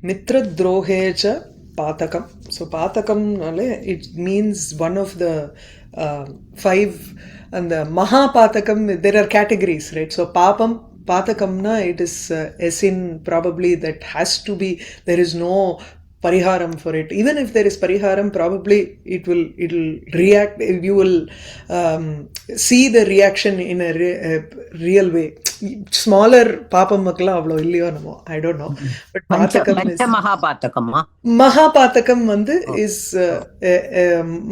Mitra drohecha patakam. So patakam, it means one of the five, and the mahapatakam, there are categories, right? So papam, patakamna, it is a sin probably that has to be, there is no pariharam for it. Even if there is pariharam, probably it'll react, you will see the reaction in a real way. Smaller papam makla avlo illiyo namo, I don't know, but patakam is mahapatakam. Mahapatakam is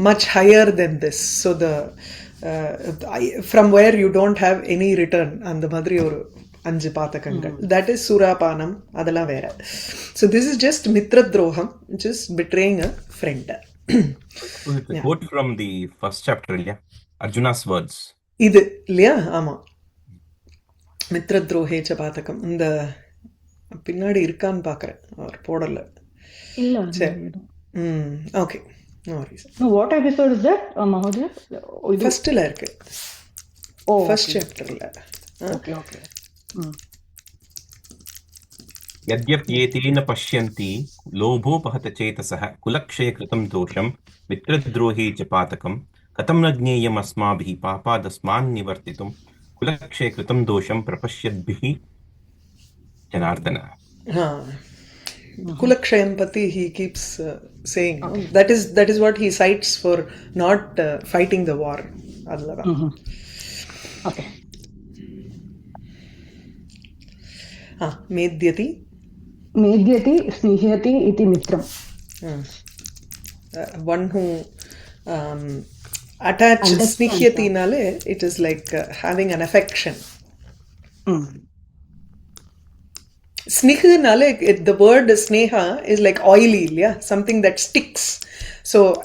much higher than this. So the from where you don't have any return, and the madri oru anju patakangal. That is surapanam, adala vera. So this is just mitra droham, which is betraying a friend. The quote from the first chapter, yeah? Arjuna's words. Idu இல்லையா? ஆமா. மித்ர துரோஹேச்ச பாதகம். இந்த பின்னாடி இருக்கான்னு பார்க்குறேன், அவர் போடல. இல்ல. Okay, no worries. What episode is that, Mahodaya? ஃபர்ஸ்ட்ல இருக்கு. ஃபர்ஸ்ட் சாப்டர்ல. ஓகே. यद्यप्येतेन पश्यन्ति लोभोपहत चेतसः कुलक्षयकृतं दोषं मित्रद्रोहे च पातकं कथं न ज्ञेयम् अस्माभिः पापादस्मान्निवर्तितुं कुलक्षयकृतं दोषं प्रपश्यद्भिः Janardan. Kulakshayam pati, he keeps saying. That is what he cites for not fighting the war. Okay. Medyati snihyati iti mitram. One who attaches, snihyati nale, it is like having an affection. Sniha nale, the word sneha is like oily, yeah, something that sticks. So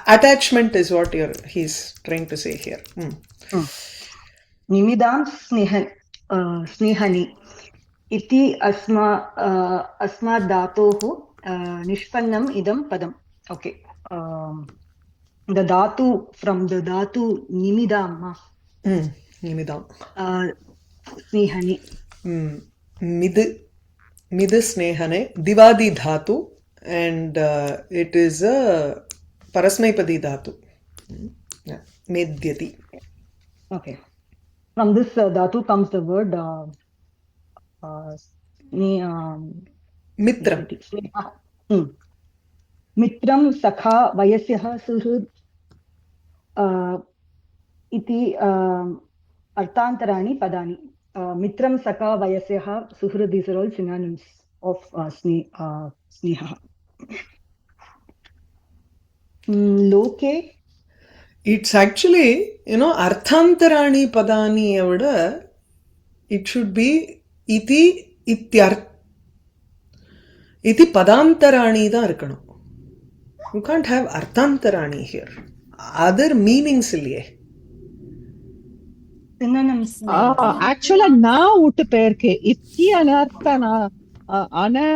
attachment is what he's trying to say here. Nimidam snihani iti asma dhatohu nishpannam idam padam. Okay. The dhatu, from the dhatu nimidam. Nimidam. Snihani. Mid snehane, divadi dhatu, and it is a parasmaipadi dhatu. Medyati. Okay. From this dhatu comes the word mitram. Mitram sakha vayasyah suhrud iti arthantarani padani. Mitram sakha vayasyah suhrud, these are all synonyms of sneha. Loke, it's actually, arthantarani padani avada, it should be iti padantarani da irkanum. You can't have arthantarani here. Other meanings illiye. synonyms. Actually na uttu perke itti anarthana ana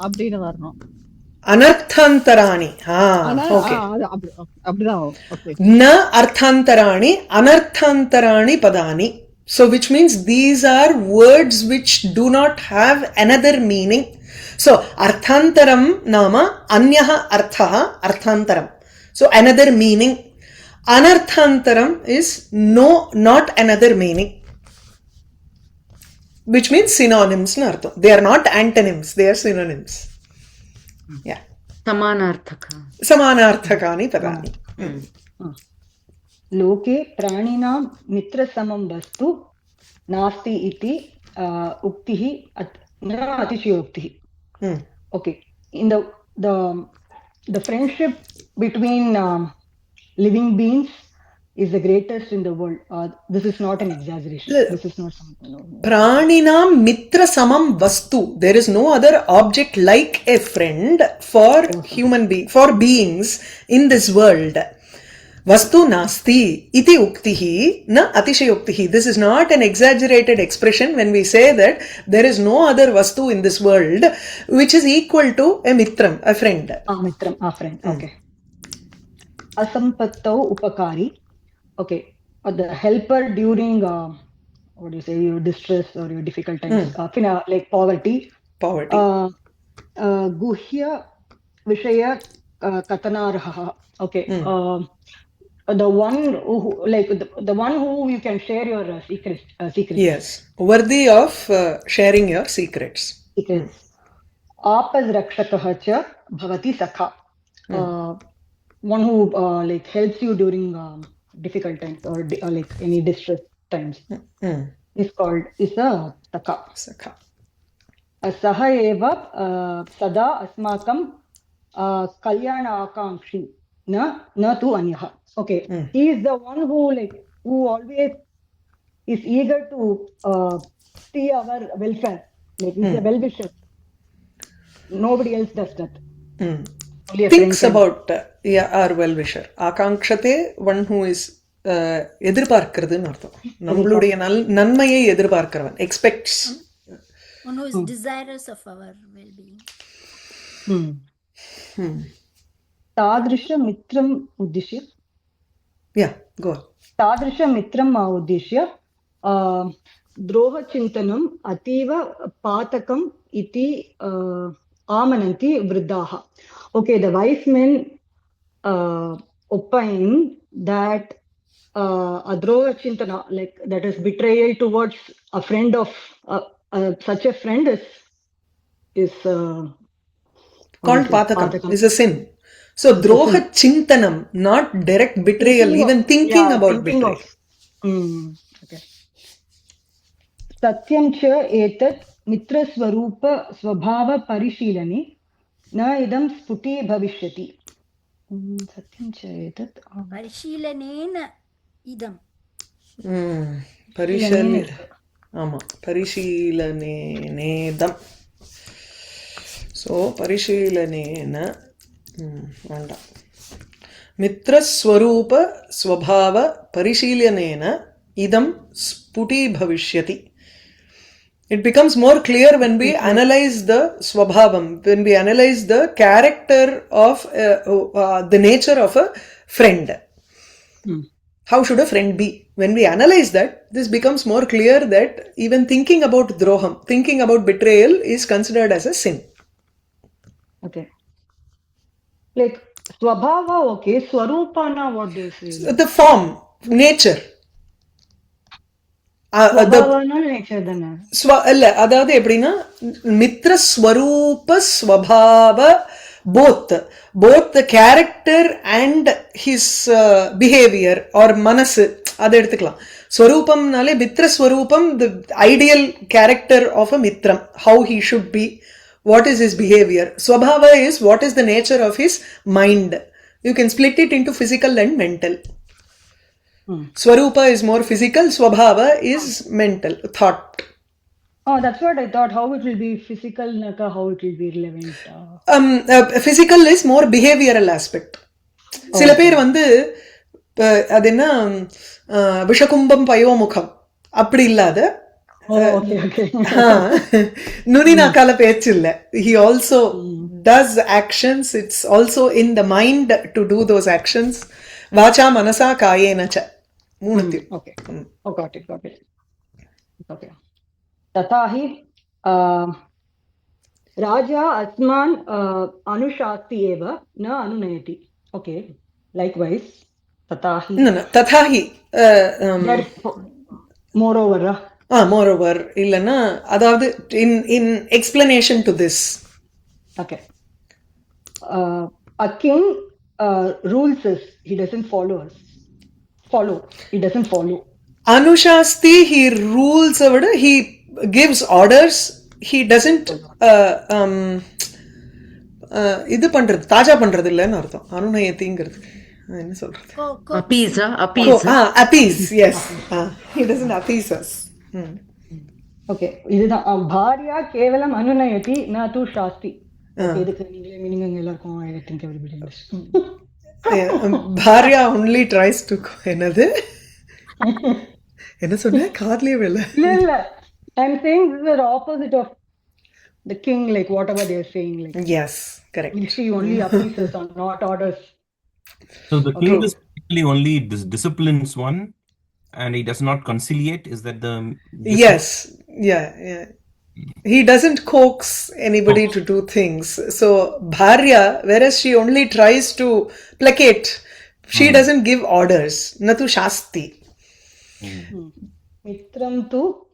அப்படினு வரணும். Anarthantarani. Okay. Okay. Na arthantarani, anarthantarani padani. So which means these are words which do not have another meaning. So arthantaram nama anyaha arthaha arthantaram. So another meaning. Anarthantaram is not another meaning. Which means synonyms na artham. They are not antonyms, they are synonyms. Yeah. Samanarthakani padani. Loke pranina mitra samam vastu nasti iti uktihi na atishayoktihi. Okay. In the friendship between living beings is the greatest in the world. This is not an exaggeration. This is not something. Praninam mitra samam vastu. There is no other object like a friend for for beings in this world. Vastu nasti iti uktihi na atishayoktihi. This is not an exaggerated expression when we say that there is no other vastu in this world which is equal to a mitram, a friend. Mitram, a friend. Okay. Asampattau upakari. Okay. The helper during what do you say, your distress or your difficult times, like poverty. गुह्य विषय कथनार्हः. Okay. The one who like the one who you can share your secrets. Yes, worthy of sharing your secrets. Apas rakshakah cha bhavati sakha. One who like helps you during difficult times or like any distress times is called is a sakha. Saha eva sada asmakam kalyana akankshi na tu anyah. Okay, he is the one who always is eager to see our welfare. Like he's a well-wisher. Nobody else does that. Only a Thinks friend can. about our well-wisher. Akankshate, one who is எதிர்பார்க்கிறதுன்னு அர்த்தம். நம்மளுடைய நன்மையை எதிர்பார்க்கிறவன். Expects. One who is desirous of our well-being. तादृश मित्रम् उद्दिश्य. Yeah, go on. तादृश मित्रम् उद्दिश्य द्रोहचिन्तनम् अतीव पातकम् इति आमनन्ति वृद्धाः. Okay, the wise men opine that adrohachintana, like that is betrayal towards a friend of such a friend is called patakam, is a sin. So droha chintanam, not direct betrayal, even thinking about betrayal. Okay. Satyam cha etat mitra swarupa swabhava parishilani na idam sputi bhavishyati. Satyam cha etat Parishilanena idam. Parishilanenedam. So parishilanena mitra swarupa swabhava parishilanena idam sputi bhavishyati. It becomes more clear when we analyze the swabhavam, when we analyze the character of the nature of a friend. How should a friend be? When we analyze that, this becomes more clear that even thinking about droham, thinking about betrayal is considered as a sin. Okay. Like swabhava, okay. Swarupana, what do you say? The form, nature. அதாவது எப்படின்னா மித்ர ஸ்வரூப ஸ்வபாவ both the character and his behavior or manasu அதை எடுத்துக்கலாம். ஸ்வரூபம்னாலே மித்ர ஸ்வரூபம், the ideal character of a mitram, how he should be, what is his behavior. Swabhava is what is the nature of his mind. You can split it into physical and mental. Swarupa is more physical, Swabhava is mental, thought. Oh, that's what I thought. How it will be physical, how it will be relevant? Physical is more behavioral aspect. சில பேர் வந்து அது என்ன விஷகும்பம் பயோமுகம் அப்படி இல்லாத நுனி நாக்கால பேச்சு இல்ல. He also does actions. It's also in the mind to do those actions. Vacha manasa kayena cha. Okay. Oh, got it. Okay. Tatahi Raja Asman Anushasti eva na anunayati. Okay. Likewise. Tatahi. No. Tatahi. Moreover. Moreover. Illana. Adavadu in explanation to this. Okay. A king rules us. He doesn't follow. He doesn't follow. Anushasti, he rules over. He gives orders. He doesn't இது பண்றது தாஜா பண்றது இல்லன்னு அர்த்தம். அனுநயத்திங்கிறது என்ன சொல்றது? Appease. Yes. He doesn't appease us. Okay. இதுதான் பாரியா கேவலம் அனுநயதி ந து சாஸ்தி. இதுக்கு நீங்களே மீனிங் எல்லாருக்கும் I think everybody understands. Bharya only tries to என்னது என்ன சொன்ன காதுலயே விழல. இல்ல I'm saying this is the opposite of the king, like whatever they are saying, like yes, correct. She only appeases or not orders. So the king is basically only disciplines one and he does not conciliate. Is that the yes. Yeah. He doesn't coax anybody to do things. So Bharya, whereas she only tries to placate, she doesn't give orders. Natu shasti. Mitram tu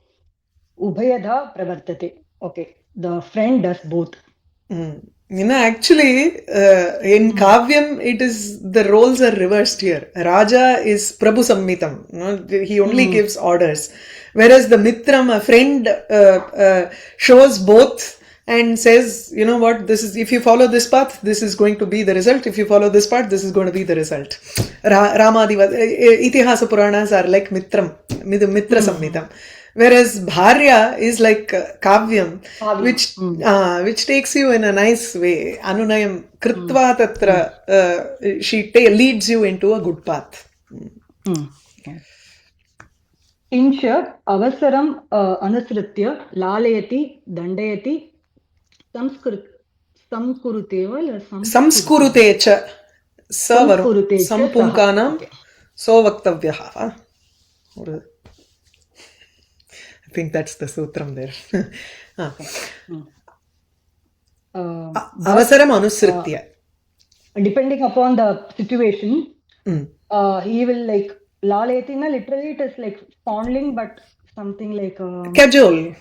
ubhayadha pravartate. Okay, the friend does both. Actually, in Kavyam, it is the roles are reversed here. Raja is Prabhu Sammitam. He only gives orders. Whereas the Mitram, a friend, shows both and says, you know what, this is, if you follow this path, this is going to be the result. If you follow this path, this is going to be the result. Ramadiva, Itihasa Puranas are like Mitram, Mitra Sammitam. Whereas Bharya is like Kavyam, which takes you in a nice way. Anunayam Kritva Tatra, she leads you into a good path. Incha avasaram anusritya lalayati dandayati samkuruteva Samskurutecha Savaru Sampunkanam Sovaktavyaha. I think that's the sutram there. Avasaram anusritya. Depending upon the situation, he will like lalayatina, literally it is like fondling, but something like cajoling,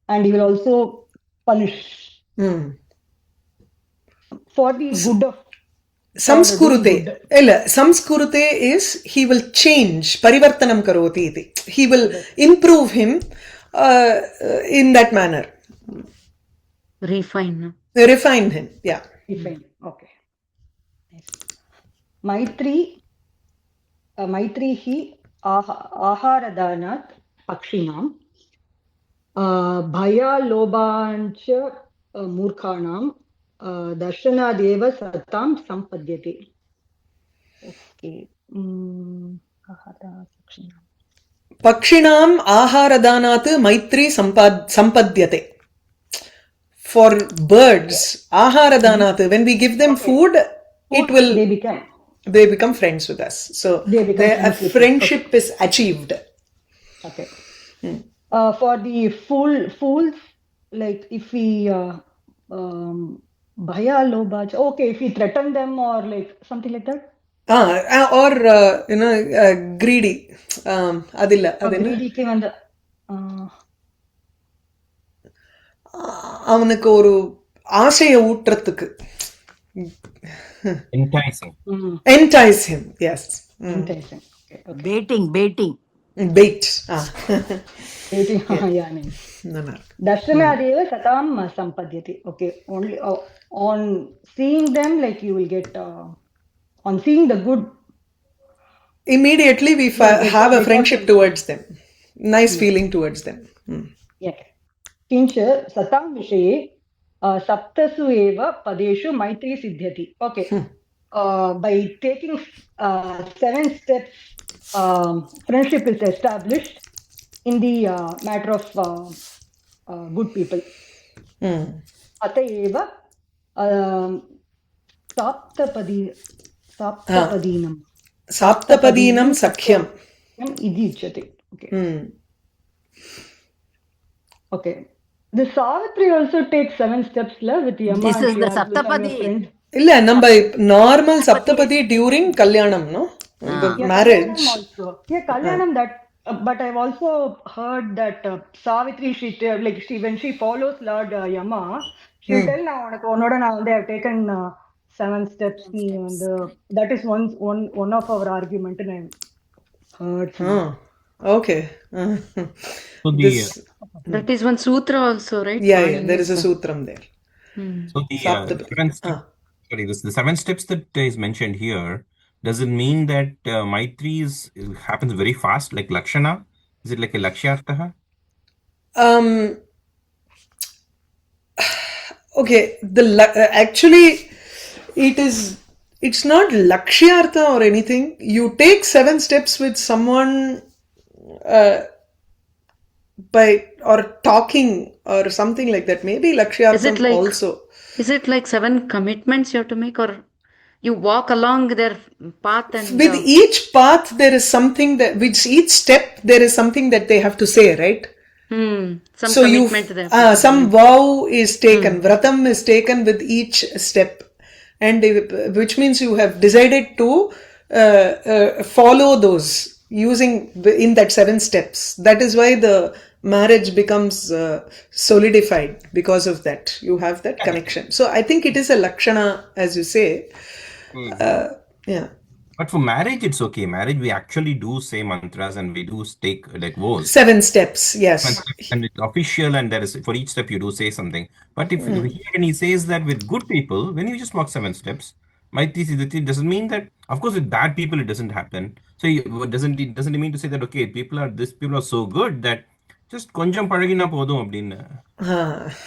and he will also punish for the good of Samskurute. Samskurute is he will change. Parivartanam karoti iti. He will improve him in that manner. Refine. Refine him. Yeah. Refine. Okay. Nice. Maitri hi aharadanat pakshinam bhaya lobancha murkhanam darshanadeva satam sampadyate. Okay. Pakshinam aharadanat maitri sampadyate. For birds, aharadanat, when we give them food, it will they become friends with us. So a friendship is achieved. Okay. For the fools, like if we bhaya lobaj, okay, if we threaten them or like something like that. Or greedy. Adilla. Greedy வந்து அவனுக்கு ஒரு ஆசையை ஊற்றத்துக்கு. Enticing. Entice him, yes. Enticing. Okay. Baiting. Bait. Baiting. Yeah, nice. Darshanadeva satam sampadyati. Okay, only on seeing them, like you will get on seeing the good. Immediately we have a friendship towards them. Nice feeling towards them. Yeah. Kincha satam vishaye saptasu eva padeshu maitri siddhyati. Okay. By taking 7 steps, friendship is established in the matter of good people. Atayeva Saptapadinam sakhyam. Idi uchyate. Okay. Okay. The Savitri also takes 7 steps with Yama. This is the Saptapadi. Illa, நம்ம normal Saptapadi during Kalyanam, no? The marriage. Also. Yeah, Kalyanam that. But I've also heard that Savitri, when she follows Lord Yama, she'll tell now, they have taken 7 steps. And that is one of our argument, and I've heard. Okay. So that is one sutra also, right? Yeah, there is a sutram there. So the 7 steps that is mentioned here, does it mean that Maitri happens very fast, like Lakshana? Is it like a Lakshyartha? Okay, actually it's not Lakshyartha or anything. You take 7 steps with someone by or talking or something like that. Maybe Lakshyartham also. Is it like 7 commitments you have to make, or you walk along their path and with each path there is something that with each step there is something that they have to say, right? Some So you, commitment there. some vow is taken, vratam is taken with each step, and which means you have decided to follow those using in that 7 steps. That is why the marriage becomes solidified because of that. You have that connection. So I think it is a lakshana, as you say. Yeah. But for marriage, it's okay. Marriage, we actually do say mantras and we do take like vows. 7 steps, yes. And it's official, and there is for each step you do say something. But if here when he says that with good people, when you just walk 7 steps, Maitri Siddhati doesn't mean that. Of course, with bad people it doesn't happen. So doesn't it mean to say that okay, people are so good that just konjam palagina podum அப்படினு.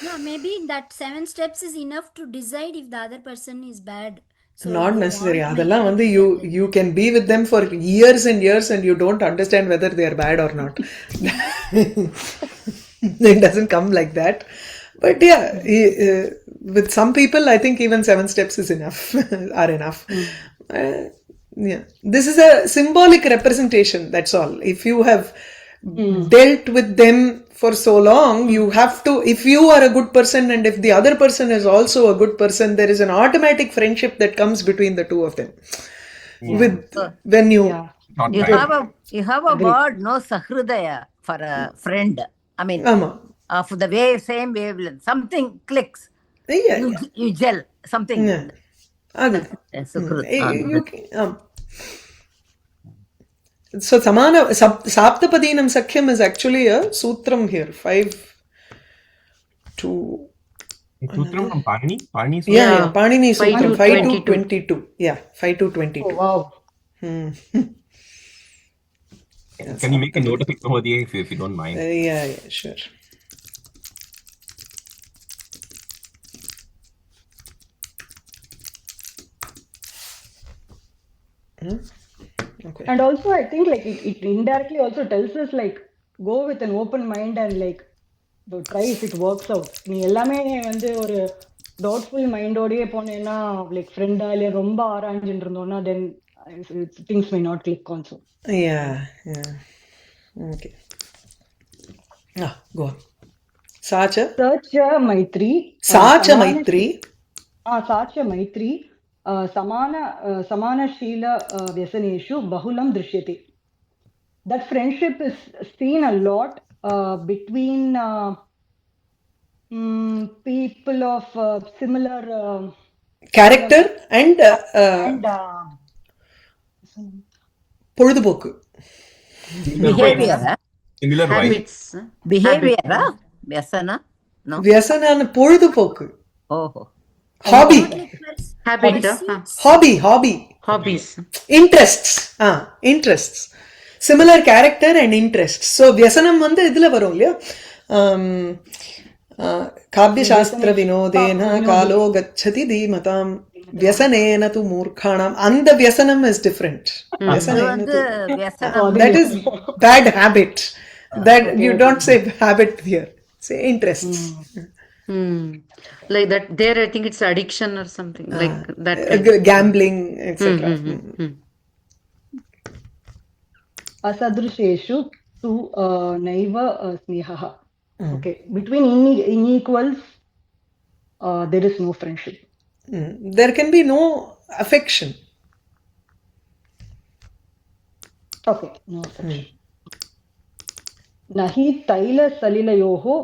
No, maybe that 7 steps is enough to decide if the other person is bad. So Not they necessary. want அதெல்லாம் வந்து maturity you can be with them for years and years and you don't understand whether they are bad or not. It doesn't come like that. But yeah, with some people, I think even 7 steps is enough, are enough. Yeah, this is a symbolic representation. That's all. If you have dealt with them for so long, you have to, if you are a good person and if the other person is also a good person, there is an automatic friendship that comes between the two of them. With when you Not You right. have a word, no sahridaya, for a friend. I mean, Ama. for the same wavelength, something clicks. Yeah, You gel something. yeah. Adu. Sukrut. So samana saptapadinam sakhyam is actually a sutram here. 5 to Sutram from Panini? Panini yeah, Panini Sutram 5 to 22. 22. Yeah, 5 to 22. Oh, wow. Can you make a note of it over there if you don't mind? Yeah, sure. Okay. And also, I think like it indirectly also tells us like go with an open mind and like try if it works out. நீ எல்லாமே வந்து ஒரு doubtful mind ஓடயே போனேன்னா like friend இல்ல ரொம்ப ஆராய்ஞ்சிட்டு இருந்தோம்னா then things may not click also. Yeah. Okay. Go on. Sacha Maitri. Sacha Maitri. Sacha Maitri. Samanashila Vyasaneshu Bahulam Drishyate. That friendship is seen a lot between people of similar character and பொழுதுபோக்கு Behavior. Similar vibe. Habits. Behavior. Vyasana. No. வியசனான பொழுதுபோக்கு Oh. hobby Habit. hobbies interests similar character and interests. So vyasanam வந்து இதுல வரும் இல்லையா காவ்யசாஸ்திர வினோதேன காலோ கச்சதி தீமதாம் வியசனேன து மூர்க்காணாம் அந்த வியசனம் is different. That is bad habit. That you don't say habit here, say interests. Like that there I think it's addiction or something like that gambling etc. Asadrusheshu tu naiva snehaha. Okay, between unequals there is no friendship. There can be no affection. Okay, no affection. Nahi taila salilayoho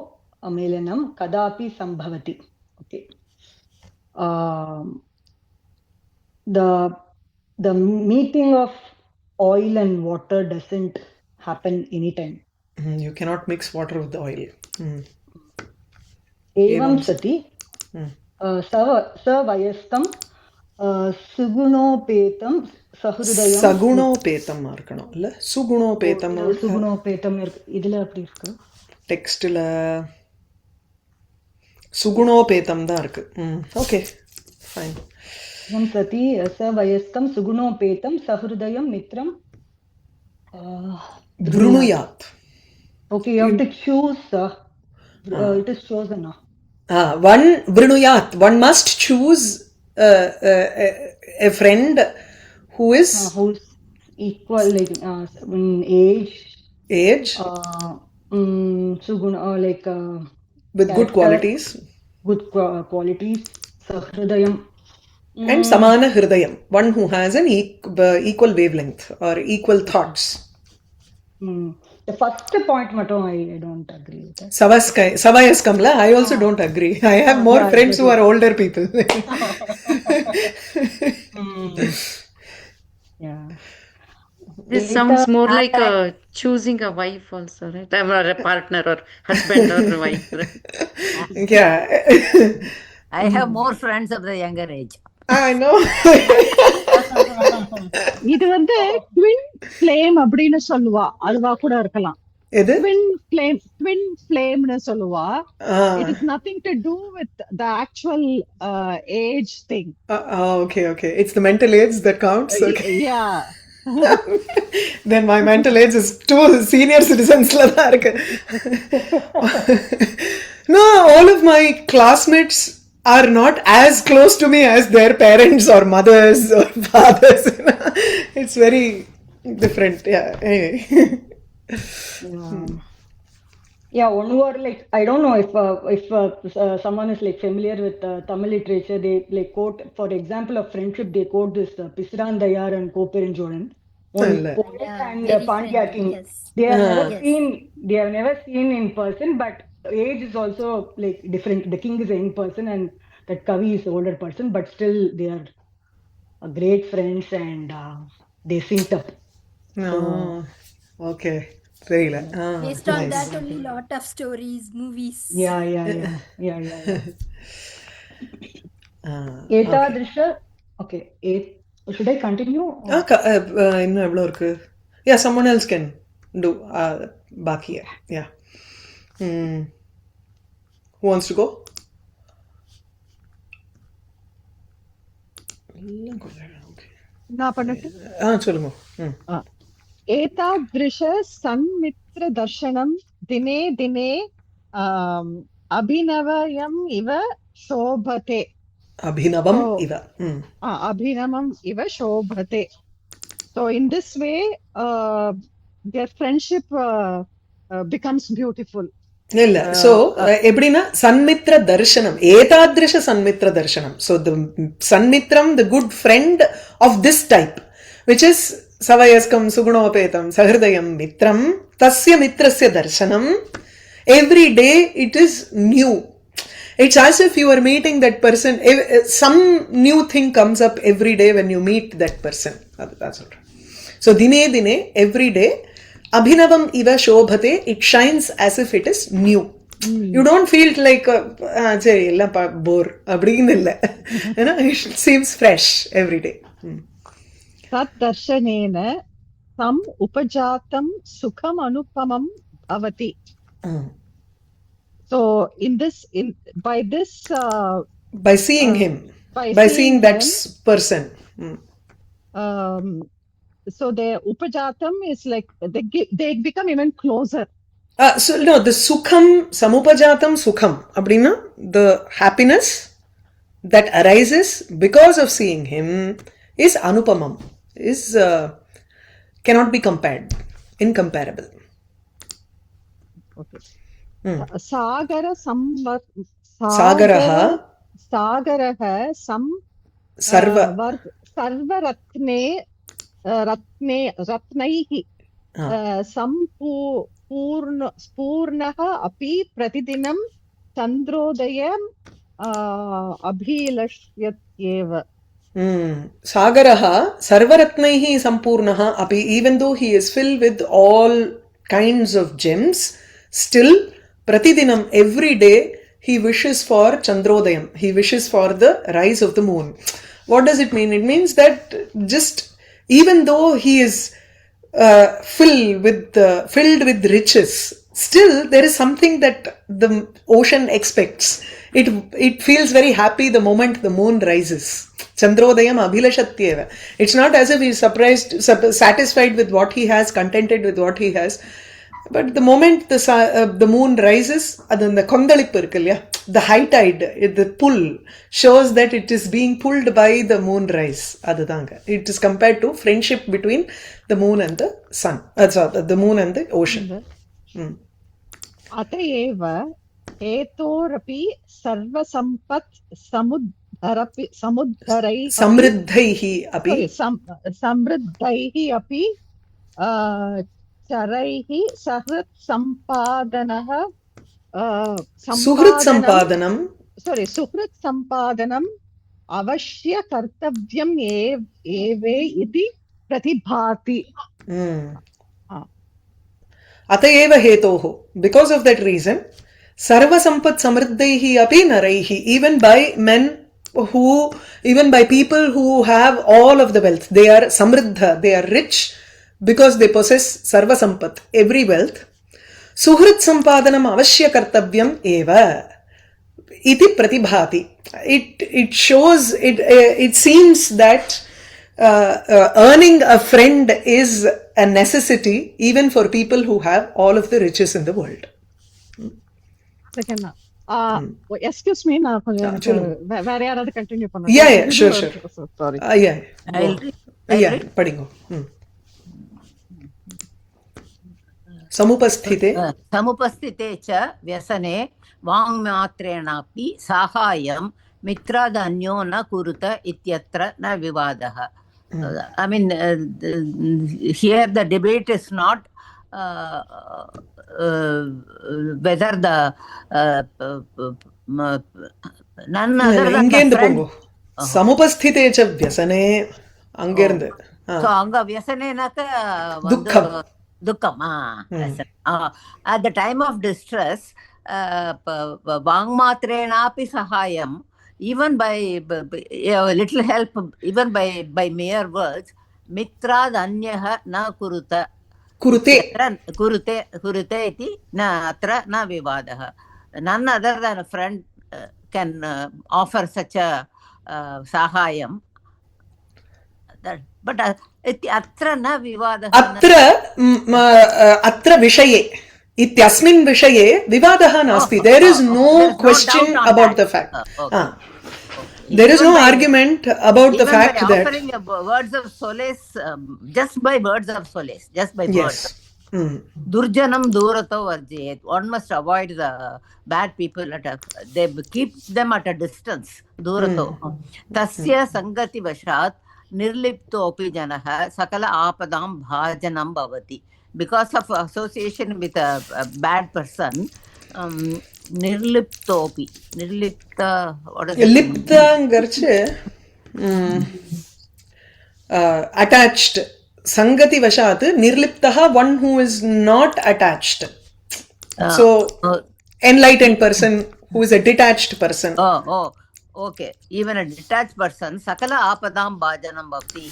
amelanam kadapi sambhavati. Okay. The meeting of oil and water doesn't happen anytime. You cannot mix water with the oil. Evam sati savayastam sugunopetam sahridayam சகுணோபேதம் இருக்கணும் இல்ல சுகுணோபேதம் இதுல அப்படி இருக்கு டெக்ஸ்ட்ல சுகுணோபேதம் தான் இருக்கு. Okay fine. சதி சவயஸ்கம் சுகுணோபேதம் சஹ்ருதயம் மித்ரம் வ்ருணுயாத். Okay, you have to choose. It is chosen. One vrunuyat. One must choose a friend who's equal, like in age, Suguna, like with good character, qualities. good qualities. Sahridayam. And samana hridayam, one who has an equal wavelength or equal thoughts. The first point, Mato, I don't agree with that. Savayas Kamla, I also don't agree. I have more friends who are older people. Yeah. This sounds more like choosing a wife also, right? Or a partner or husband or wife. Right? Yeah. I have more friends of the younger age. I know. இது வந்து twin flame அப்படின்னு சொல்லுவா, அதுவா கூட இருக்கலாம். எது? Twin ஃப்ளேம்னு சொல்லுவா. It is nothing to do with the actual age thing. Okay. It's the mental age that counts. Okay. Yeah. Then my mental age is 2 senior citizens la da irukku. No, all of my classmates are not as close to me as their parents or mothers or fathers. It's very different. Yeah. Anyway. Yeah, one word, like I don't know if someone is like familiar with Tamil literature. They like quote, for example, of friendship. They quote this Pisiran Dayar and Koperenjodan. Poet and Pandya king. Yes. They have never Yes. seen. They have never seen in person, but age is also like different. The king is a young person and that Kavi is an older person, but still they are great friends and they synced up. Okay. Very Based on that, only lot of stories, movies. Yeah. Etadrisha. Okay. Should I continue? இன்னும் எவ்வளோ இருக்கு? Yeah, someone else can do பாக்கி. Yeah. Who wants to go? நான் பண்ணட்டு? சொல்லுங்க. एतादृश सन्मित्र दर्शनं दिने दिने अभिनवयम् इव शोभते. Abhinavam iva. Abhinamam iva shobhate. So in this way, their friendship becomes beautiful. இல்ல, so எப்படின்னா சன்மித்ர தர்சனம், ஏதாத்ரிஷ சன்மித்ர தர்சனம். So the sanmitram, the good friend of this type, which is savayastam sugunopetam sahridayam mitram, tasya mitrasya darshanam. Every day it is new. It's as if you are meeting that person. Some new thing comes up every day when you meet that person. That's all. So dine dine, every day, abhinavam iva shobhate, it shines as if it is new. You don't feel like சரி எல்லாம் போர் அப்படின்னு இல்லை. It seems fresh every day. தத் தர்ஷனேன தம் உபஜாத்தம் சுகம் அனுபமம் பவதி. So by seeing him, by seeing that person, so their upajatam is like they become even closer. So no, the sukham, samupajatam sukham அப்படின்னா the happiness that arises because of seeing him is anupamam, is cannot be compared, incomparable. Okay. सागरः रत्नैः स्पूर्णः अपि प्रतिदिनं चन्द्रोदयम् अभिलष्यत्येव. Sagaraha sarvaratnaihi sampurnaha api, even though he is filled with all kinds of gems, still pratidinam, every day he wishes for chandrodayam, he wishes for the rise of the moon. What does it mean? It means that just even though he is filled with riches, still there is something that the ocean expects. It feels very happy the moment the moon rises. Chandrodayam abhilashatyeva. It's not as if he is satisfied with what he has, contented with what he has. But the moment the moon rises, the kondalippu irukku illaya, the high tide, the pull shows that it is being pulled by the moon rise. Adudanga. It is compared to friendship between the moon and the sun. The moon and the ocean. अत एव हेतोरपि सर्वसम्पत् समुद्धरैः समृद्धैः अपि समृद्धैः अपि चरैः सहृत् सुहृत् सम्पादनं सुहृत् सम्पादनम् अवश्य कर्तव्यम् एवे इति प्रतिभाति. अत एव हेतोः, because of that reason, सर्वसम्पत् समृद्धैः अपि नरैः, even by men who, even by people who have all of the wealth, they are samriddha, they are rich because they possess sarvasampat, every wealth. Suhrit sampadanam avashya kartavyam eva iti pratibhati. It shows, it seems that earning a friend is a necessity even for people who have all of the riches in the world. Excuse me, நான் கொஞ்சம் வேற யாராவது continue பண்ணுங்க. Yeah, sure. Sorry. Yeah, படிங்க. समुपस्थिते च व्यसने वाङ्मात्रेणापि साहाय्यं मित्रादन्यो न कुरुत इत्यत्र न विवादः. I mean, here the debate is not whether the none other than the friend. Samupasthite cha vyasane angirundu. So anga vyasanenaka dukkam. At the time of distress, vangmatrenapi sahayam, even by little help, even by mere words, mitrad anyah na kurute iti na atra na vivadah. None other than a friend can offer such a sahayam. But atra na vivadah. Atra vishaye ityasmin vishaye vivadah nasti. There is no question about the fact. There is no argument about the fact that offering words of solace, just by words of solace, just by words. Durjanam durato varjayet. One must avoid the bad people. They keep them at a distance. Durato. Tasya sangati vashat nirliptopi janaha sakala apadam bhajanam bhavati. Because of association with a bad person, nirliptopi. Nirlipta, what is it? Lipta garche attached. Sangati vashat nirliptaha, one who is not attached. So enlightened person who is a detached person. Okay. Even a detached person, sakala apadam bhajanam bhavati.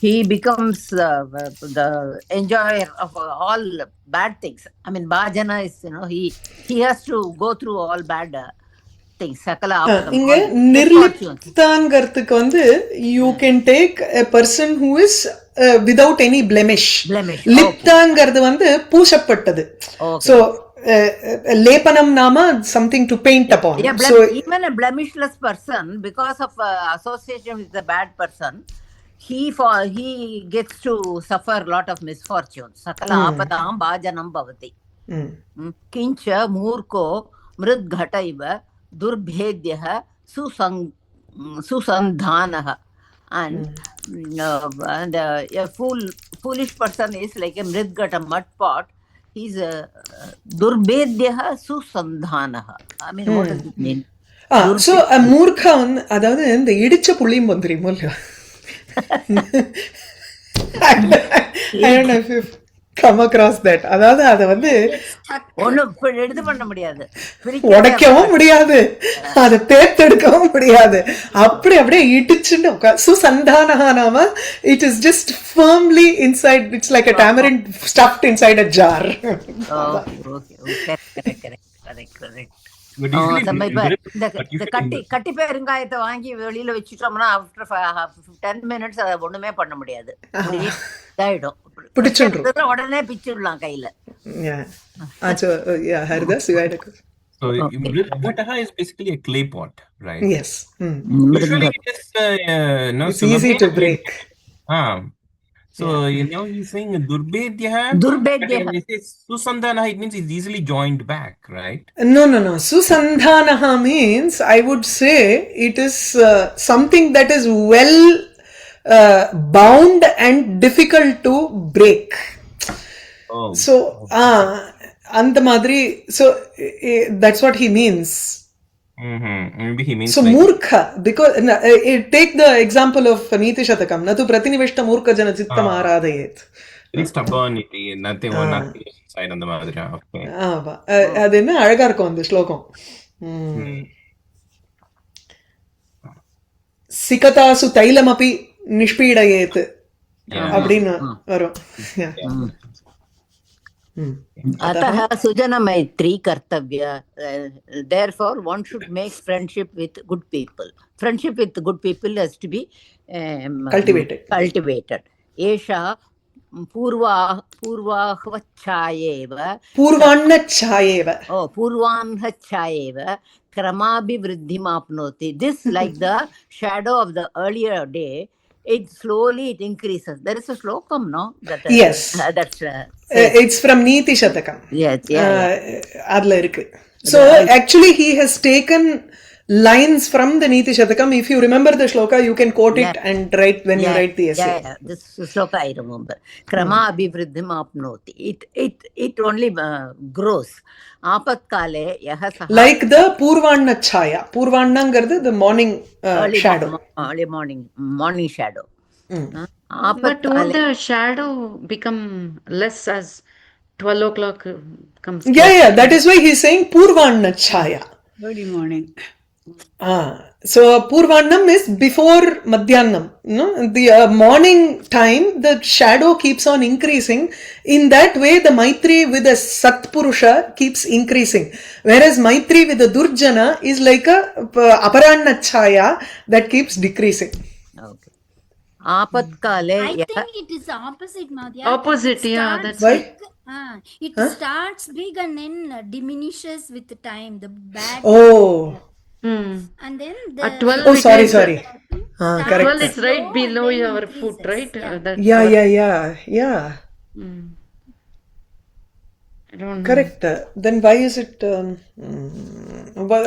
He becomes the enjoyer of all bad things. I mean, bhajana is, he has to go through all bad things. Sakala apadam. Inge nirliptangarthukku vandu you can take a person who is without any blemish. Liptangarthu vandu poosappattathu. So lepanam nama something to paint upon. Yeah, so even a blemishless person, because of association with the bad person, he gets to suffer a lot of misfortunes. Sakala apadam bhajanam bhavati. Kincha murko mridghataiva durbhedyah susandhanah. And a foolish person is like a mridghata, mud pot. He's a durbhedyah susandhanah. I mean, what does it mean? So a murkha adavadhu இந்த இடிச்ச புளியும் வந்துருமோ இல்லையா? I don't know if you've come across that. அதாவது அத வந்து ஒண்ணும் எடுத்து பண்ண முடியாது, உடைக்கவும் முடியாது, அதை தேர்த்தெடுக்கவும் முடியாது, அப்படியே இடிச்சுட்டு சுசந்தானஹா நாம. It is just firmly inside. It's like a tamarind stuffed inside a jar. Correct. கட்டி பெருங்காயத்தை வாங்கி வெளியில வச்சுட்டோம்னா after 10 minutes அதை ஒண்ணுமே பண்ண முடியாது, இதாயிடும், உடனே பிச்சுடலாம் கையில. So Mridghataha is basically a clay pot, right? Yes. Usually it is it's easy to break. So, he's saying Durbedya. Durbedya. When he says Susandhana, it means he's easily joined back, right? No. Susandhanaha means, I would say, it is something that is well bound and difficult to break. Oh. So, அந்த மாதிரி, so that's what he means. Maybe he means So murkha, because take the example of Niti Shatakam. Natu pratinivishta murkha jana chittam aradayet. Very stubbornity, nothing inside on the madhya. Okay. அது என்ன அழகா இருக்கும் அந்த ஸ்லோகம். சிகதாசு தைலமபி நிஷ்பீடயேத் அப்படின்னு வரும். Ataha Sujana Maitri Kartavya. Therefore, one should make friendship with good people. Friendship with good people has to be cultivated. Esha Purvahvachayeva. Purvanachayeva. Oh, Purvanachayeva. Kramabhivriddhimapnoti. This, like the shadow of the earlier day, it slowly increases. There is a slokam, no? Yes. That's it's from Niti Shatakam. Yes, adla irukku. So actually he has taken lines from the Niti Shatakam. If you remember the shloka, you can quote it and write when you write the essay. This shloka I remember. Krama abhivriddhim apnoti. It only grows. Apatkale yahasaha. Like the Purvanna Chaya. Purvanna ngardu the morning shadow. Early morning shadow. But won't the shadow become less as 12 o'clock comes? Yeah. That is why he is saying Purvanna Chaya. Early morning. So Purvannam is before Madhyannam. No? The morning time, the shadow keeps on increasing. In that way, the Maitri with a Satpurusha keeps increasing. Whereas Maitri with the Durjana is like a Aparanna Chaya that keeps decreasing. Okay. Apatkale. I think it is opposite, Madhya. Opposite, that's why. It starts big and then diminishes with the time. The bad. And then the. At 12. Oh, sorry. Correct. 12 is right below your foot, right? Yeah. I don't know. Correct. Then why is it?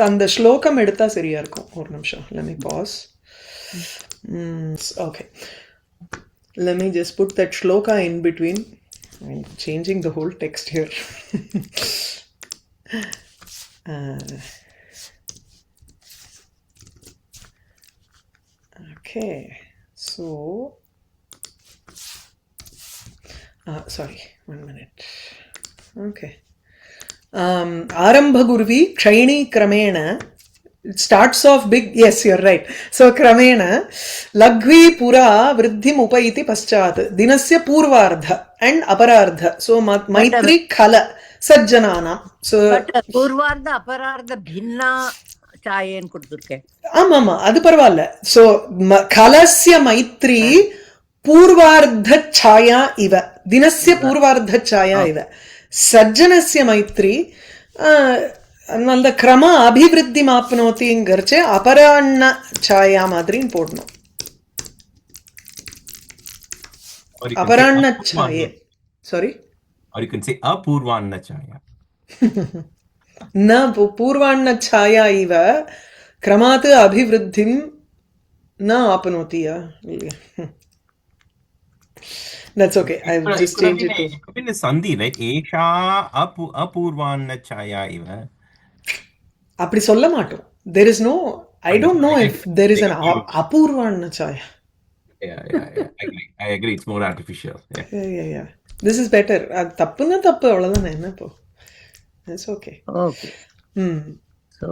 அந்த ஸ்லோகம் எடுத்தா சரியா இருக்கும். ஒரு நிமிஷம். Let me pause. Okay. Let me just put that shloka in between. I'm changing the whole text here. Okay. So, sorry, 1 minute. Okay. Arambha Gurvi Kshaini Kramena. It starts off big. Yes, you're right. So Kramena Lagvi Pura Vriddhim Upayiti Paschat Dinasya Purvardha and Aparardha. So Maitri Khala Sajjanana. So but Purvardha Aparardha Bhinna Chayan Kuduke. Mama, adu parvalla. So Khalasya Maitri Purvardha Chaya Iva. Dinasya Purvardha Chaya Iva. Sajjanasya Maitri அந்த கிரம அபிவிருத்தி மாப்னோதிங்கறச்சே அபராண்ண சாயா மாதிரின்னு போடணும். அபராண்ண சாயே. Sorry? Or you can say apurvanna chaya. न पूर्वाण्ण छाया इव क्रमात् अभिवृद्धिं न आपनोति. That's okay. I've just changed it to. It could be the sandhi, right? Esha apurvanna chaya iva. அப்படி சொல்ல மாட்டோம். There is no. I don't know if there is an apurvanna chaya. I agree. It's more artificial. Yeah. This is better. தப்புன்னா தப்பு, அவ்வளவுதானே. என்ன இப்போ? It's okay. So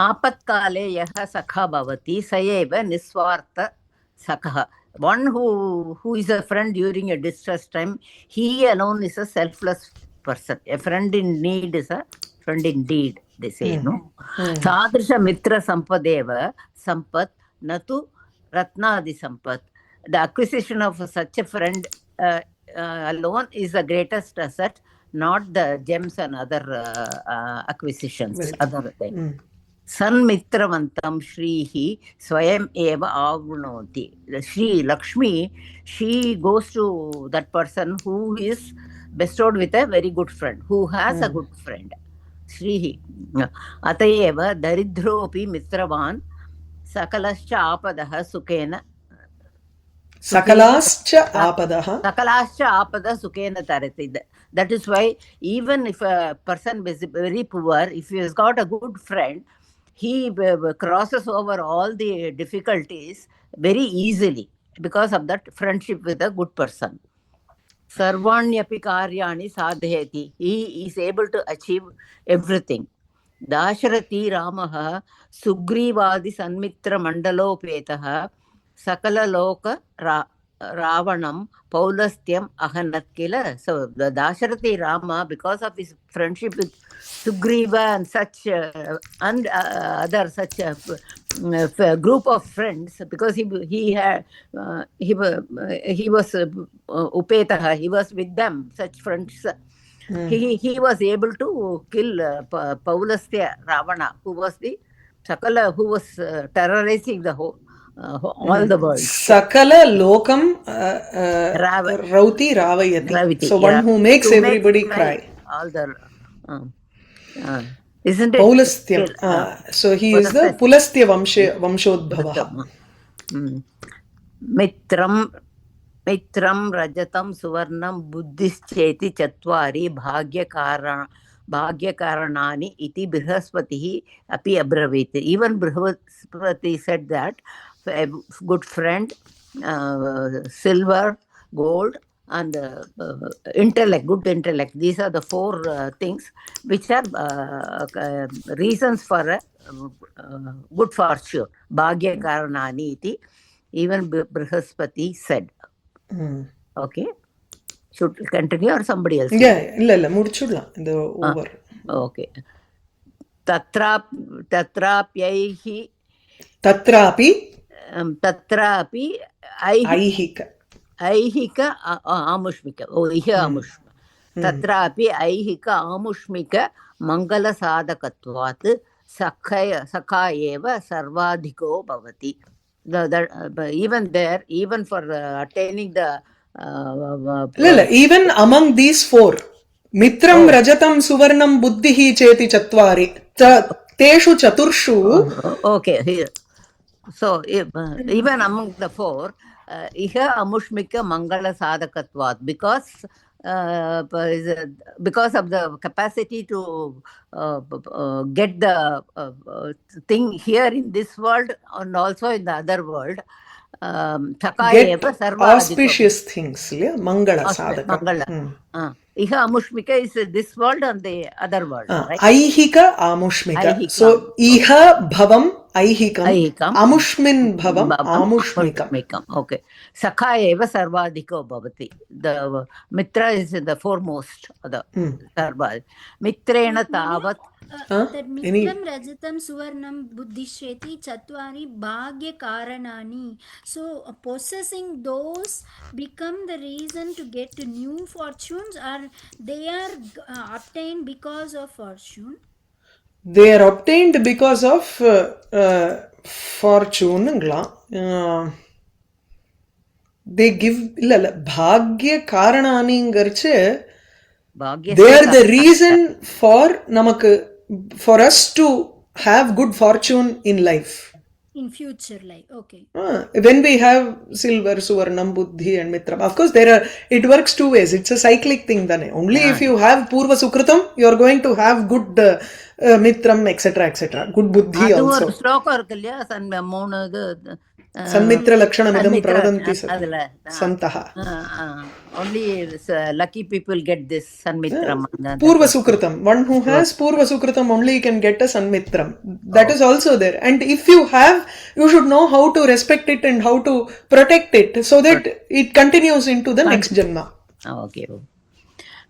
apatkale yaha sakha bhavati sayeva niswartha sakha. One who is a friend during a distress time, he alone is a selfless person. A friend in need is a friend indeed, they say, no? Sadrisha mitra sampadeva sampat natu ratnadi sampat. The acquisition of such a friend alone is the greatest asset, not the gems and other acquisitions. Other thing. Sanmitravantam Shrihi Swayam Eva Avunoti. Shri Lakshmi, she goes to that person who is bestowed with a very good friend, who has a good friend. Shrihi. Atayeva Daridropi Mitravan Sakalascha Apadaha Sukena. Sakalascha apadaha. Sakalascha apada sukena tarati. That is why even if a person is very poor, if he has got a good friend, he crosses over all the difficulties very easily because of that friendship with a good person. Sarvanyapi karyani sadheti. He is able to achieve everything. Dasharati Ramaha Sugrivadi Sanmitra Mandalopetaha Sakala Loka Ravanam Paulastyam Ahanat Kila. So the Dasharati Rama, because of his friendship with Sugriva and such and other such a group of friends, because he was Upetaha, he was with them, such friends. He was able to kill Paulastya Ravana, who was the Sakala, who was terrorizing the whole all the world. Sakala lokam rauti ravayati. So one who makes everybody cry. All the isn't it? Paulastyam. So he is the Pulastya Vamshodbhava. Mitram Rajatam Suvarnam Buddhischeti Chatwari Bhagyakaranani iti Brihaspatihi api abravit. Even Brihaspati said that a good friend, silver, gold, and intellect, good intellect. These are the four things which are reasons for a good fortune. Bhagyakaranani iti. Even Brihaspati said. Okay. Should we continue or somebody else? Yeah, illa mudichudla the over. Okay. Tatrapyaihi aihika amushmika. Oh, ihe amushma. Tatrapi aihika amushmika mangala sadakatvat sakha eva sarvadhiko bhavati. Even there, even for attaining the even among these four, Mitram Rajatam Suvarnam Buddhihi Cheti Chatwari Teshu Chaturshu. Okay, here. So even among the four, Iha Amushmika Mangala Sadakatvat, because of the capacity to get the thing here in this world and also in the other world. Get auspicious things, yeah? Mangala sadaka. Mangala. Iha Amushmika is this world and the other world. Right? Aihika Amushmika. So Iha Bhavam Aihikam. Amushmin Bhavam Amushmikam. Okay. Sakha eva sarvadhiko bhavati. The Mitra is the foremost. The sarvadhiko. Mitrena tavat. That Mitram Rajatam Suvarnam Buddhisheti Chatwari Bhagya Karanani. So possessing those become the reason to get to new fortunes, or they are obtained because of fortune? They are obtained because of fortune. They give Bhagya Karanani Garche. They are the reason for us to have good fortune in life. In future life, okay. When we have silver, suvarnam, buddhi and mitra. Of course, it works two ways. It's a cyclic thing. Only if you have purva sukritam, you are going to have good mitram, etc., etc. Good buddhi also. Sanmitra Lakshanamidam Pravadanti Santaha. Only lucky people get this Sanmitram. Purva Sukritam. One who has Purva Sukritam only can get a Sanmitram. That is also there. And if you have, you should know how to respect it and how to protect it so that it continues into the next Janma. Okay.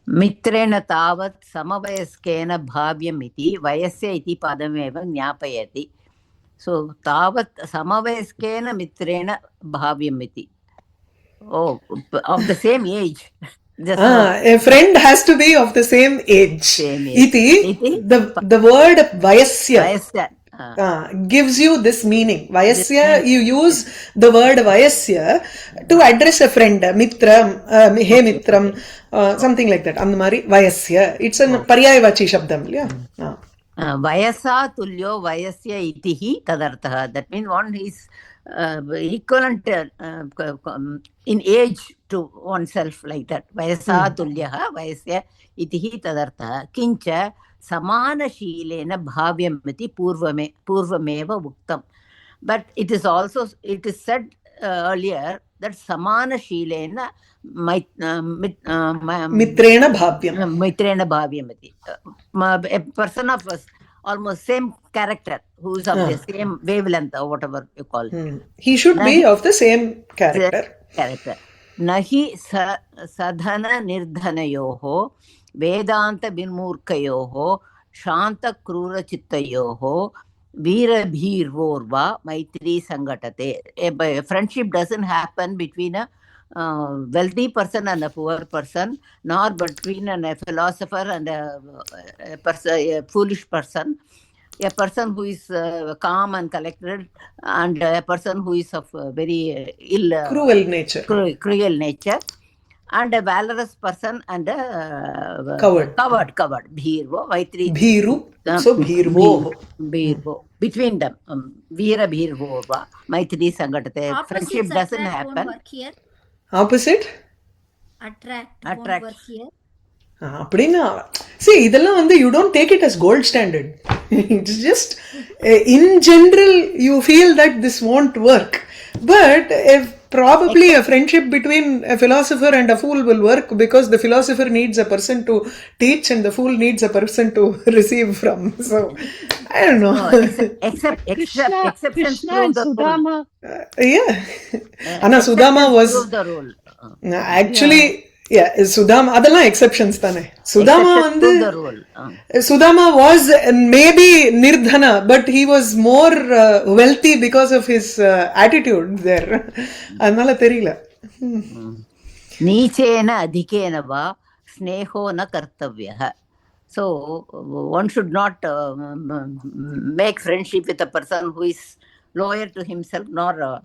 Mitrena tavat samavayaskena bhavyamiti vayasya iti padameva jnapayati. So, tavat samavayaskena mitrena bhavyamiti. Oh, of the same age. A friend has to be of the same age. Iti, the word vayasya. gives you this meaning. Vayasya, you use the word Vayasya to address a friend, Mitra, He Mitram, something like that. Andamari Vayasya. It's a Paryayavachi Shabdam. Yeah. Vayasa tulyo Vayasya itihi tadartha. That means one is equivalent in age to oneself, like that. Vayasa tulyaha Vayasya itihi tadartha. Kincha Samanashilena bhavyamati purvameva uktam. But it is said earlier that Samanashilena Mitrena bhavyam. Mitrena bhavyamati. A person of almost same character, who is of the same wavelength or whatever you call it. He should be of the same character. Nahi sadhana nirdhanayoho vedanta binmurkayoho shanta krura chittayoho veera bhirvorva maitri sangatate. A friendship doesn't happen between a wealthy person and a poor person, nor between a philosopher and a foolish person. A person who is calm and collected, and a person who is of very cruel nature, and a valorous person and a coward. Bhirvo, Maitri. Bhiru. So Bhirvo. Between them, Veera Bhirvo, Maitri Sangatate. Friendship doesn't happen. Won't work here. Opposite? Attract. Won't work here. See, you don't take it as gold standard. It's just, in general, you feel that this won't work. But probably a friendship between a philosopher and a fool will work, because the philosopher needs a person to teach and the fool needs a person to receive from. So, I don't know. Except Krishna and Sudama. Anna Sudama was the role. Actually. Yeah, Sudama, adala exceptions thane. Sudama was maybe nirdhana, but he was more wealthy because of his attitude there. Annala theriyala. Nichena adhikena va sneho na kartavyah. So one should not make friendship with a person who is lower to himself nor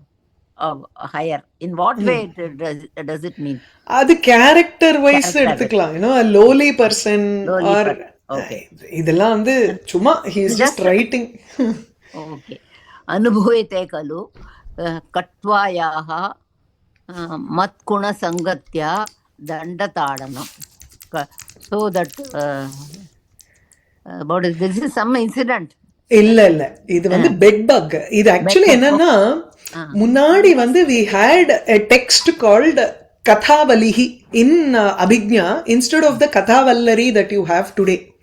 higher. In what way does it mean? The character wise, a lowly person, or idella chuma he is just writing. Okay. Anubhuyate kalu katvayaha matkuna sangatya dandatadanam. So that about it, this is some incident. Illa. This bed bug. This actually enna Munadi we had a text called Kathavalihi in Abhignya instead of the Kathavallari that you have today.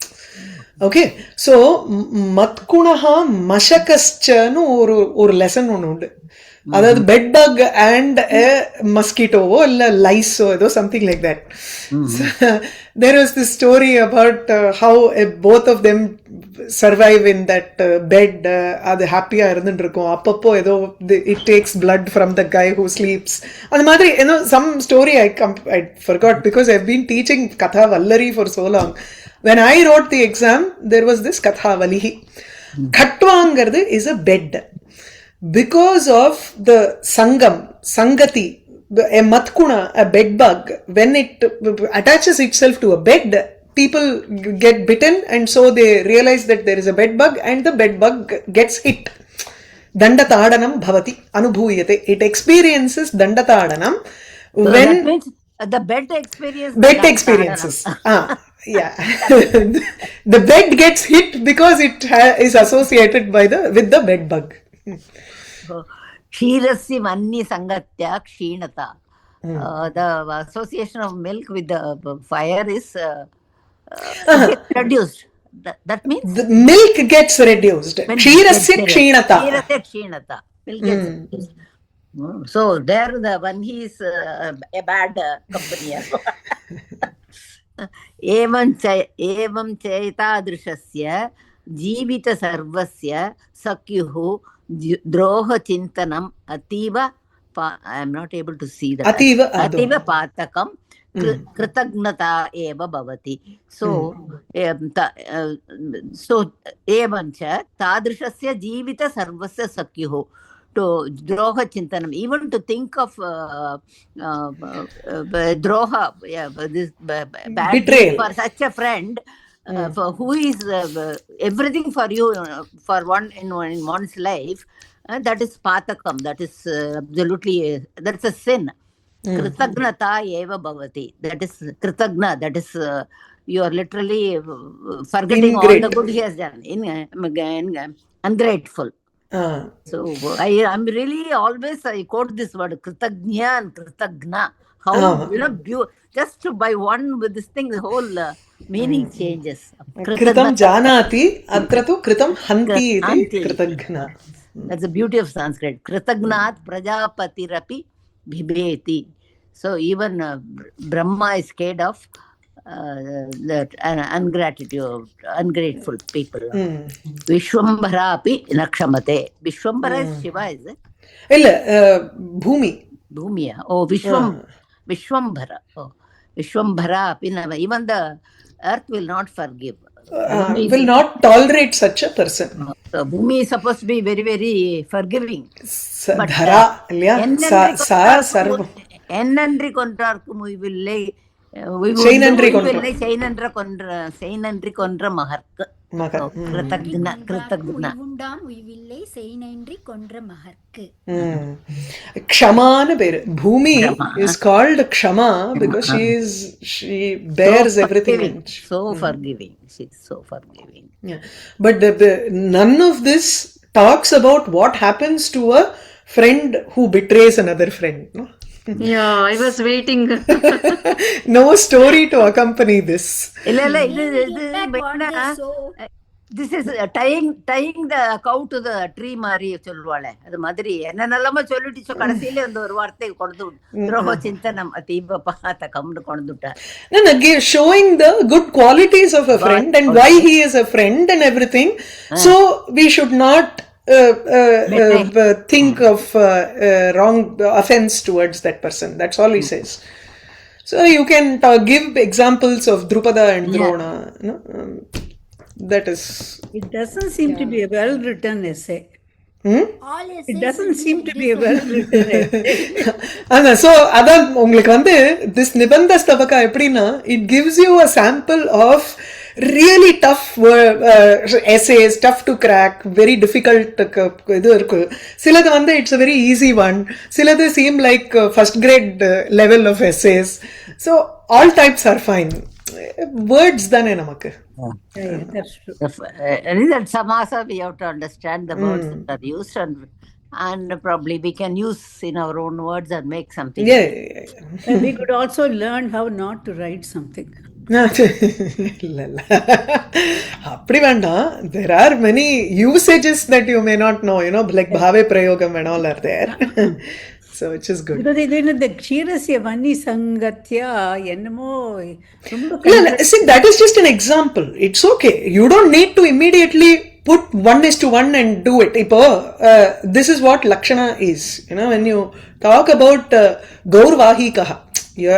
Okay, so Matkunaha Mashakascha or lesson undu. That bed bug and a mosquito or lice or something like that. So, there was this story about how both of them survive in that bed. Adu happy appo it takes blood from the guy who sleeps. Some story I forgot because I've been teaching Katha Vallari for so long. When I wrote the exam, there was this Katha Valihi. Khatvangardu is a bed. Because of the sangati, a matkuna, a bed bug, when it attaches itself to a bed, people get bitten, and so they realize that there is a bed bug and the bed bug gets hit. Dandatadanam bhavati anubhuyate. It experiences dandatadanam when that means the bed experiences. Yeah. The bed gets hit because it is associated with the bed bug. Kshirasya vanni sangatya kshinata. The association of milk with the fire is reduced. That means the milk gets reduced. Kshirasya kshinata. Milk gets reduced. So there the one he is a bad company. Evam chaitadrishasya jivita sarvasya sakyuhu droha chintanam ativa I am not able to see that. Ativa patakam kritagnata eva bhavati. So so evancha tadrishasya jivita sarvasya sakyuho. To droha chintanam, even to think of droha, this bad Betrayal. for such a friend, for who is everything for you, for one in one's life, that is patakam. That is absolutely that's a sin. Kritagnata eva bhavati. That is kritagna. That is you are literally forgetting all the good he has done. Ungrateful. So I'm really always I quote this word kritagnya and kritagna. How just by one with this thing the whole meaning changes. Kritam janati atratu kritam hanti iti kritagna. That's the beauty of Sanskrit. Kritagnat prajapatirapi bhibeti. So even Brahma is scared of that ungrateful people. Vishwambhara api nakshamate. Vishwambhara is Shiva, is it? Illa, Bhumi. Bhumi. Oh, Vishwambhara. Oh, Vishwambhara api. Even the earth will not forgive. Will not tolerate such a person. So Bhumi is supposed to be very, very forgiving. But Ennandri kondrarkum we will lay. Chainandri kondra maharka. Kritagna. Kshama Bhumi is called Kshama because she bears everything. So forgiving. She's so forgiving. Yeah. But none of this talks about what happens to a friend who betrays another friend. No? Yeah, I was waiting. No story to accompany this. This is tying the cow to the tree Mari Chulwale. The Madri and Alama Choluti Chokasili and the Warte Kondu, Droho Chintanam Atiba Pahata come to Konduta. And again, showing the good qualities of a friend and why he is a friend and everything. So we should not think of wrong offense towards that person. That's all he says. So you can give examples of Drupada and Drona. No? That is. It doesn't seem to be a well-written essay. It doesn't seem to be a well-written essay. So, this Nibandha stabaka epdina, it gives you a sample of really tough essays, tough to crack, very difficult. It's a very easy one. Siladu seem like first grade level of essays. So, all types are fine. Words dane namakku. Yeah, that's true. In that samasa, we have to understand the words that are used, and probably we can use in our own words and make something. Yeah. And we could also learn how not to write something. There are many usages that you may not know, like bhave prayogam and all are there. So which is good. Because the Kshirasya Vani Sangatya Yenamo. See, that is just an example. It's okay. You don't need to immediately put 1:1 and do it. This is what Lakshana is. When you talk about Gaurvahikaha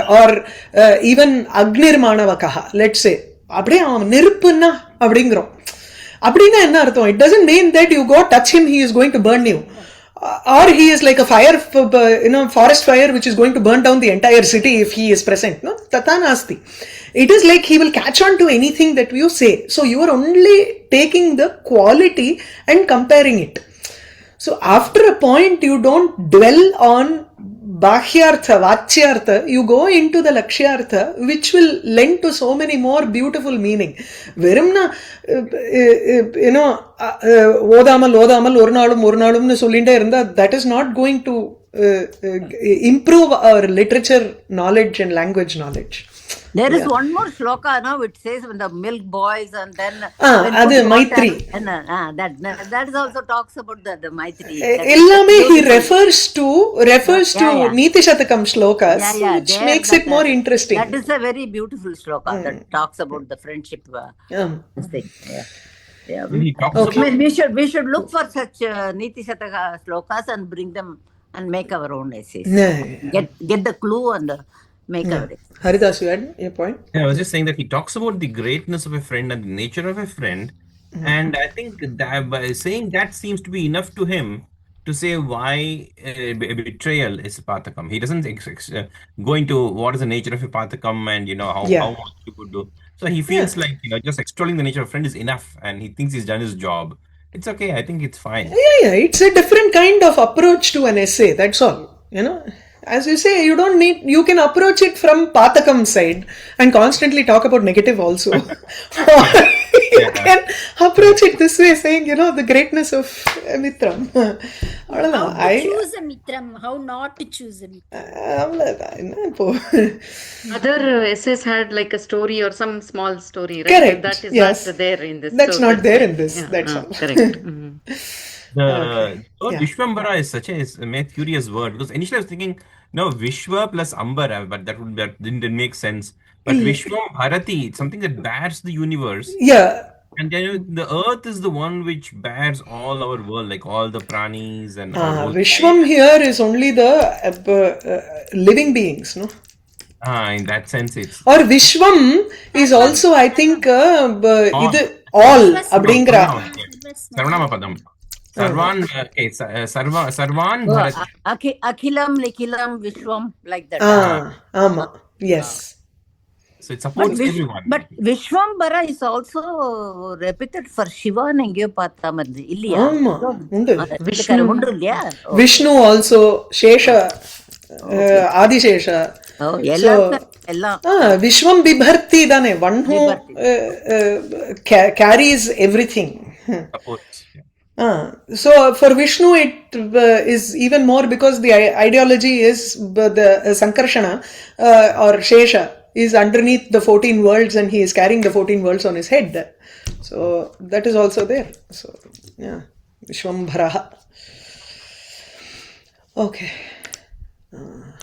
or even Agnirmanavakaha, let's say, it doesn't mean that you go touch him, he is going to burn you. Or he is like a fire, forest fire which is going to burn down the entire city if he is present. No, tata nasti. It is like he will catch on to anything that you say. So you are only taking the quality and comparing it. So after a point, you don't dwell on Bhahyartha, Vachyartha, you go into the Lakshyartha, which will lend to so many more beautiful meaning. Verimna, Odamal, Ornalum, that is not going to improve our literature knowledge and language knowledge. There is one more shloka now which says when the milk boils and then Maitri. That is also talks about the Maitri. He refers to Niti Shatakam shlokas, which makes it more interesting. That is a very beautiful shloka that talks about the friendship thing. Yeah. We should look for such Niti Shataka shlokas and bring them and make our own essays. Get the clue and make our day. Haridas, you had a point? Yeah, I was just saying that he talks about the greatness of a friend and the nature of a friend. And I think that by saying that seems to be enough to him to say why betrayal is a pathakam. He doesn't go into what is the nature of a pathakam and how Yeah. much you could do. So he Yeah. feels like just extolling the nature of a friend is enough, and he thinks he's done his job. It's okay. I think it's fine. Yeah, it's a different kind of approach to an essay, that's all. As you say, you can approach it from Pathakam side and constantly talk about negative also. Or you can approach it this way, saying, the greatness of Mitram. I don't know. How to choose a Mitram, how not to choose a Mitram. Other essays had like a story or some small story, right? Correct. That is Yes. not there in this. That's so not there why. in this. Yeah, That's all. correct. The word Yeah. Vishwambara is such a curious word, because initially I was thinking, no, Vishwa plus Ambara, but that didn't make sense. But Vishwam Bharati, it's something that bears the universe. Yeah. And then the earth is the one which bears all our world, like all the pranis and our whole Vishwam here is only the living beings, no? in that sense, it's Or Vishwam is also, I think, all. all. Sarvanama Abdingra. Padam. Sarvan, okay, Sarvan Oh, Bharat. Akhilam, Nikhilam, Vishwam, like that. Ama. Yes. So it But, supports everyone. but Vishwambara is also repeated for Shiva and Engyo Patha Madhi. Illiya? Ama. Undu. Vishnu also, Shesha, Adishesha. Oh, Vishwam Bibharti Dane, one who carries everything. Supports. So for Vishnu it is even more because the ideology is the Sankarshana or Shesha is underneath the 14 worlds and he is carrying the 14 worlds on his head. So that is also there. So yeah, Vishwambharaha. Okay.